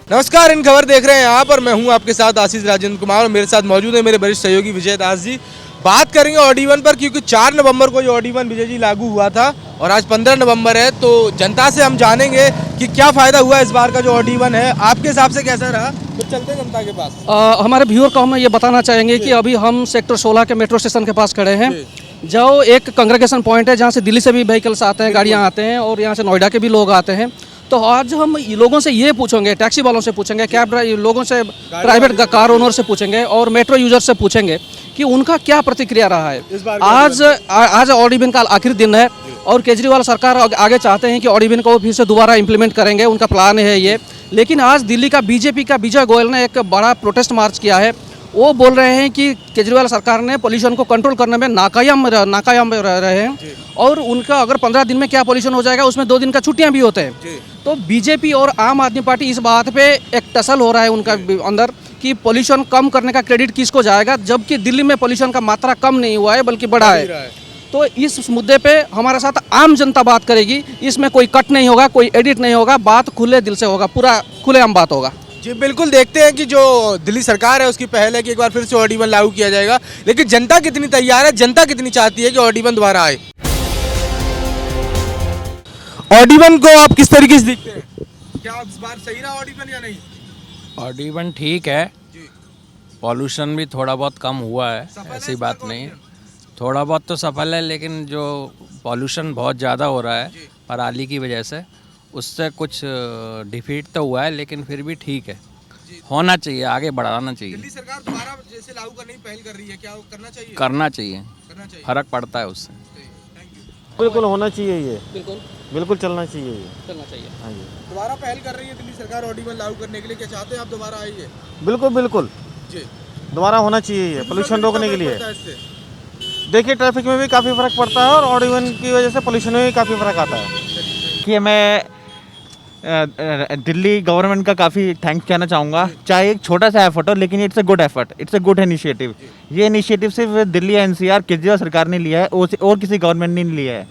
नमस्कार, इन खबर देख रहे हैं आप और मैं हूं आपके साथ आशीष राजेंद्र कुमार और मेरे साथ मौजूद है मेरे वरिष्ठ सहयोगी विजय दास जी। बात करेंगे ऑडी-1 पर, क्योंकि 4 नवंबर को ये ऑडी-1 विजय जी लागू हुआ था और आज 15 नवंबर है, तो जनता से हम जानेंगे कि क्या फ़ायदा हुआ इस बार का जो ऑडी-1 है। आपके हिसाब से कैसा रहा? तो चलते हैं जनता के पास। हमारे व्यूअर को हम ये बताना चाहेंगे कि अभी हम सेक्टर 16 के मेट्रो स्टेशन के पास खड़े हैं, जो एक कांग्रेगेशन पॉइंट है जहाँ से दिल्ली से भी व्हीकल्स आते हैं, गाड़ियाँ आते हैं और यहाँ से नोएडा के भी लोग आते हैं। तो आज हम लोगों से ये पूछेंगे, टैक्सी वालों से पूछेंगे, कैब लोगों से, प्राइवेट कार ओनर से पूछेंगे और मेट्रो यूजर से पूछेंगे कि उनका क्या प्रतिक्रिया रहा है। आज ऑडी-1 का आखिरी दिन है और केजरीवाल सरकार आगे चाहते हैं कि ऑडी-1 को फिर से दोबारा इम्प्लीमेंट करेंगे, उनका प्लान है ये। लेकिन आज दिल्ली का बीजेपी का विजय गोयल ने एक बड़ा प्रोटेस्ट मार्च किया है। वो बोल रहे हैं कि केजरीवाल सरकार ने पोल्यूशन को कंट्रोल करने में नाकाम रह रहे हैं और उनका अगर 15 दिन में क्या पोल्यूशन हो जाएगा उसमें 2 दिन का छुट्टियां भी होते हैं। तो बीजेपी और आम आदमी पार्टी इस बात पे एक टसल हो रहा है उनका अंदर कि पोल्यूशन कम करने का क्रेडिट किसको जाएगा, जबकि दिल्ली में पोल्यूशन का मात्रा कम नहीं हुआ है बल्कि बढ़ा है। तो इस मुद्दे पे हमारे साथ आम जनता बात करेगी, इसमें कोई कट नहीं होगा, कोई एडिट नहीं होगा, बात खुले दिल से होगा, पूरा खुलेआम बात होगा। जी बिल्कुल, देखते हैं कि जो दिल्ली सरकार है उसकी पहल है कि एक बार फिर से ऑडी-1 लागू किया जाएगा, लेकिन जनता कितनी तैयार है, जनता कितनी चाहती है कि ऑडी-1 दोबारा आए। ऑडी-1 को आप किस तरीके से देखते हैं? क्या इस बार सही रहा ऑडी-1 या नहीं? ऑडी-1 ठीक है, पॉल्यूशन भी थोड़ा बहुत कम हुआ है, ऐसी बात नहीं है। थोड़ा बहुत तो सफल है, लेकिन जो पॉल्यूशन बहुत ज़्यादा हो रहा है पराली की वजह से, उससे कुछ डिफीट तो हुआ है, लेकिन फिर भी ठीक है, होना चाहिए, आगे बढ़ाना चाहिए। दिल्ली सरकार दोबारा जैसे लागू करने की पहल कर रही है, क्या करना चाहिए? करना चाहिए, फर्क पड़ता है उससे। बिल्कुल होना चाहिए, ये बिल्कुल चलना चाहिए, ये चलना चाहिए। हाँ जी, दोबारा पहल कर रही है दिल्ली सरकार ऑडी-1 लागू करने के लिए, क्या चाहते हैं आप दोबारा आइए? बिल्कुल जी, दोबारा होना चाहिए ये पोल्यूशन रोकने के लिए। इससे देखिए ट्रैफिक में भी काफ़ी फ़र्क पड़ता है और ऑडी-1 की वजह से पोल्यूशन में भी काफ़ी फ़र्क आता है। कि मैं दिल्ली गवर्नमेंट का काफ़ी थैंक्स कहना चाहूँगा। चाहे एक छोटा सा एफर्ट हो, लेकिन it's a good effort, it's a good initiative. ये इनिशिएटिव सिर्फ दिल्ली एनसीआर केजरीवाल सरकार ने लिया है और किसी गवर्नमेंट ने नहीं लिया है,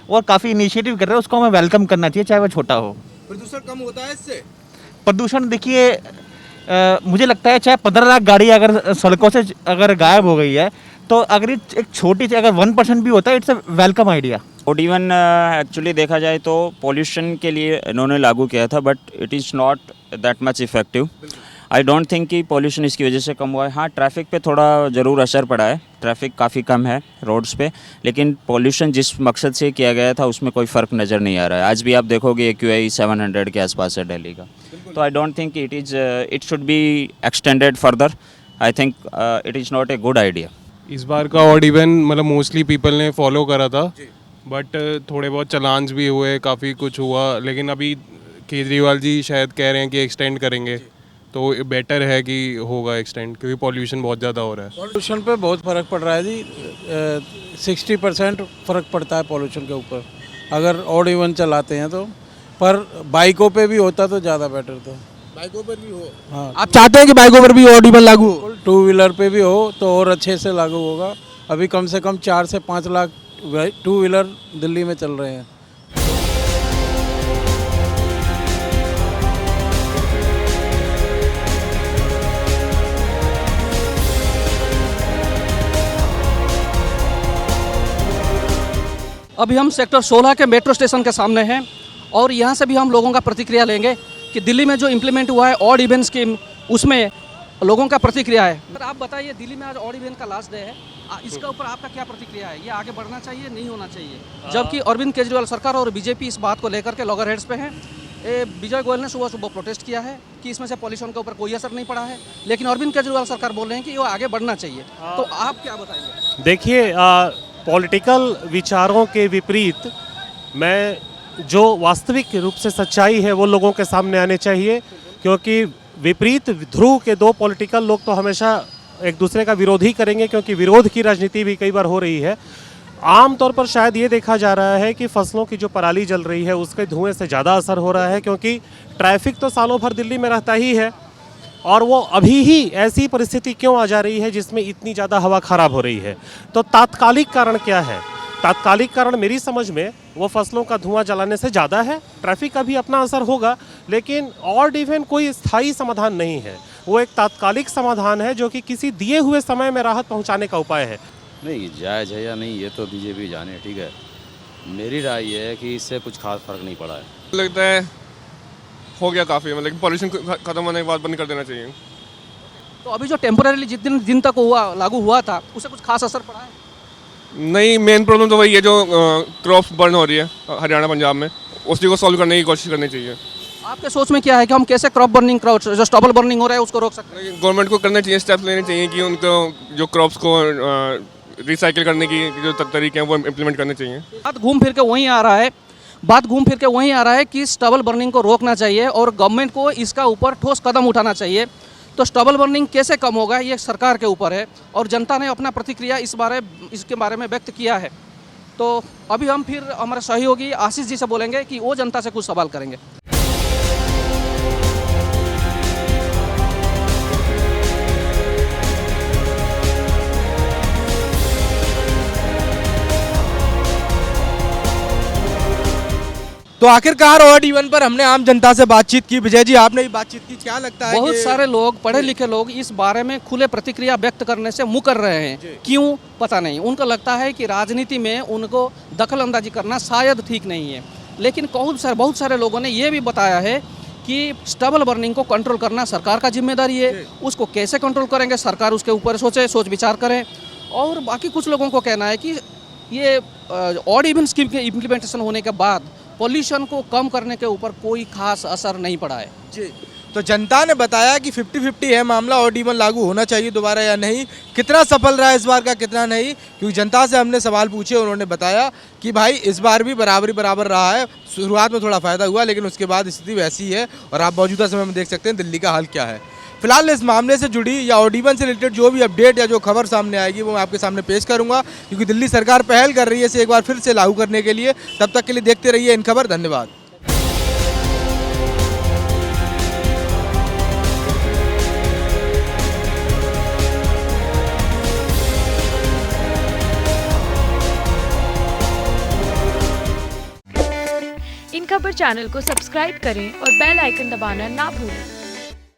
और काफ़ी इनिशिएटिव कर रहे हैं, उसको हमें वेलकम करना चाहिए, चाहे वह छोटा हो। प्रदूषण कम होता है इससे? प्रदूषण देखिए, मुझे लगता है चाहे 15 लाख गाड़ी अगर सड़कों से अगर गायब हो गई है, तो अगर एक छोटी सी अगर 1% भी होता है, इट्स अ वेलकम आइडिया। ऑडी-1 एक्चुअली देखा जाए तो पॉल्यूशन के लिए इन्होंने लागू किया था, but it is not that much effective. I don't think कि पॉल्यूशन इसकी वजह से कम हुआ है। हाँ, ट्रैफिक पे थोड़ा ज़रूर असर पड़ा है, ट्रैफिक काफ़ी कम है रोड्स पे, लेकिन पॉल्यूशन जिस मकसद से किया गया था उसमें कोई फ़र्क नज़र नहीं आ रहा है। आज भी आप देखोगे AQI 700 के आसपास है दिल्ली का, तो I don't think it should be extended further. I think it is not a good idea. इस बार का ऑडी-1 मतलब मोस्टली पीपल ने फॉलो करा था, बट थोड़े बहुत चलान्स भी हुए, काफ़ी कुछ हुआ, लेकिन अभी केजरीवाल जी शायद कह रहे हैं कि एक्सटेंड करेंगे, तो बेटर है कि होगा एक्सटेंड, क्योंकि पॉल्यूशन बहुत ज़्यादा हो रहा है। पॉल्यूशन पे बहुत फ़र्क पड़ रहा है जी, 60% फ़र्क पड़ता है पॉल्यूशन के ऊपर अगर ऑडी-1 चलाते हैं तो। पर बाइकों पे भी होता तो ज़्यादा बेटर था। बाइकों पर भी हो? हाँ, आप चाहते हैं कि बाइकों पर भी ऑडी-1 लागू हो? 2 व्हीलर पे भी हो तो और अच्छे से लागू होगा। अभी कम से कम 4 से 5 लाख 2 व्हीलर दिल्ली में चल रहे हैं। अभी हम सेक्टर 16 के मेट्रो स्टेशन के सामने हैं और यहाँ से भी हम लोगों का प्रतिक्रिया लेंगे कि दिल्ली में जो इम्प्लीमेंट हुआ है ऑड-इवन स्कीम, उसमें लोगों का प्रतिक्रिया है। सर आप बताइए, दिल्ली में आज ऑड-इवन का लास्ट डे है, इसका ऊपर आपका क्या प्रतिक्रिया है? ये आगे बढ़ना चाहिए, नहीं होना चाहिए? जबकि अरविंद केजरीवाल सरकार और बीजेपी इस बात को लेकर के लॉगर हेड्स पे हैं। विजय गोयल ने सुबह प्रोटेस्ट किया है कि इसमें से पॉल्यूशन के ऊपर कोई असर नहीं पड़ा है, लेकिन अरविंद केजरीवाल सरकार बोल रहे हैं कि वो आगे बढ़ना चाहिए। तो आप क्या बताएंगे? देखिए, पॉलिटिकल विचारों के विपरीत मैं जो वास्तविक रूप से सच्चाई है वो लोगों के सामने आने चाहिए, क्योंकि विपरीत ध्रुव के 2 पॉलिटिकल लोग तो हमेशा एक दूसरे का विरोध ही करेंगे, क्योंकि विरोध की राजनीति भी कई बार हो रही है। आमतौर पर शायद ये देखा जा रहा है कि फसलों की जो पराली जल रही है उसके धुएं से ज़्यादा असर हो रहा है, क्योंकि ट्रैफिक तो सालों भर दिल्ली में रहता ही है, और वो अभी ही ऐसी परिस्थिति क्यों आ जा रही है जिसमें इतनी ज़्यादा हवा ख़राब हो रही है। तो तात्कालिक कारण क्या है? तात्कालिक कारण मेरी समझ में वो फसलों का धुआं जलाने से ज़्यादा है। ट्रैफिक का भी अपना असर होगा, लेकिन ऑड इवन कोई स्थायी समाधान नहीं है। वो एक तात्कालिक समाधान है जो कि किसी दिए हुए समय में राहत पहुंचाने का उपाय है। नहीं, जायज़ है या नहीं ये तो बीजेपी जाने, ठीक है। मेरी राय ये है कि इससे कुछ खास फर्क नहीं पड़ा है। लगता है हो गया काफ़ी, मतलब पॉल्यूशन खत्म होने के बाद बंद कर देना चाहिए। तो अभी जो टेम्पोररी जितने दिन तक लागू हुआ था उससे कुछ खास असर पड़ा है? नहीं, मेन प्रॉब्लम तो वही है जो क्रॉप्स बर्न हो रही है हरियाणा पंजाब में, उसी को सॉल्व करने की कोशिश करनी चाहिए। आपके सोच में क्या है कि हम कैसे क्रॉप बर्निंग जो स्टबल बर्निंग हो रहा है उसको रोक सकते हैं? गवर्नमेंट को करना चाहिए, स्टेप्स लेने चाहिए कि उनको जो क्रॉप्स को रिसाइकिल करने की जो तरीके हैं वो इम्प्लीमेंट करने चाहिए। बात घूम फिर के वहीं आ रहा है कि स्टबल बर्निंग को रोकना चाहिए और गवर्नमेंट को इसका ऊपर ठोस कदम उठाना चाहिए। तो स्टबल बर्निंग कैसे कम होगा ये सरकार के ऊपर है और जनता ने अपना प्रतिक्रिया इसके बारे में व्यक्त किया है। तो अभी हम फिर हमारे सहयोगी आशीष जी से बोलेंगे कि वो जनता से कुछ सवाल करेंगे। तो आखिरकार ऑड इवन पर हमने आम जनता से बातचीत की। विजय जी, आपने भी बातचीत की, क्या लगता है? बहुत सारे लोग, पढ़े लिखे लोग इस बारे में खुले प्रतिक्रिया व्यक्त करने से मुकर रहे हैं। क्यों पता नहीं, उनको लगता है कि राजनीति में उनको दखल अंदाजी करना शायद ठीक नहीं है। लेकिन बहुत सारे लोगों ने ये भी बताया है कि स्टबल बर्निंग को कंट्रोल करना सरकार का जिम्मेदारी है। उसको कैसे कंट्रोल करेंगे, सरकार उसके ऊपर सोच विचार करें। और बाकी कुछ लोगों को कहना है कि ये ऑड इवन स्कीम के इम्प्लीमेंटेशन होने के बाद पॉल्यूशन को कम करने के ऊपर कोई खास असर नहीं पड़ा है। जी, तो जनता ने बताया कि 50-50 है मामला, ऑड इवन लागू होना चाहिए दोबारा या नहीं। कितना सफल रहा इस बार का, कितना नहीं, क्योंकि जनता से हमने सवाल पूछे, उन्होंने बताया कि भाई इस बार भी बराबर रहा है। शुरुआत में थोड़ा फ़ायदा हुआ लेकिन उसके बाद स्थिति वैसी है और आप मौजूदा समय में देख सकते हैं दिल्ली का हाल क्या है। फिलहाल इस मामले से जुड़ी या ऑड इवन से रिलेटेड जो भी अपडेट या जो खबर सामने आएगी वो मैं आपके सामने पेश करूंगा, क्योंकि दिल्ली सरकार पहल कर रही है इसे एक बार फिर से लागू करने के लिए। तब तक के लिए देखते रहिए इन खबर। धन्यवाद। इन खबर चैनल को सब्सक्राइब करें और बेल आइकन दबाना ना भूलें।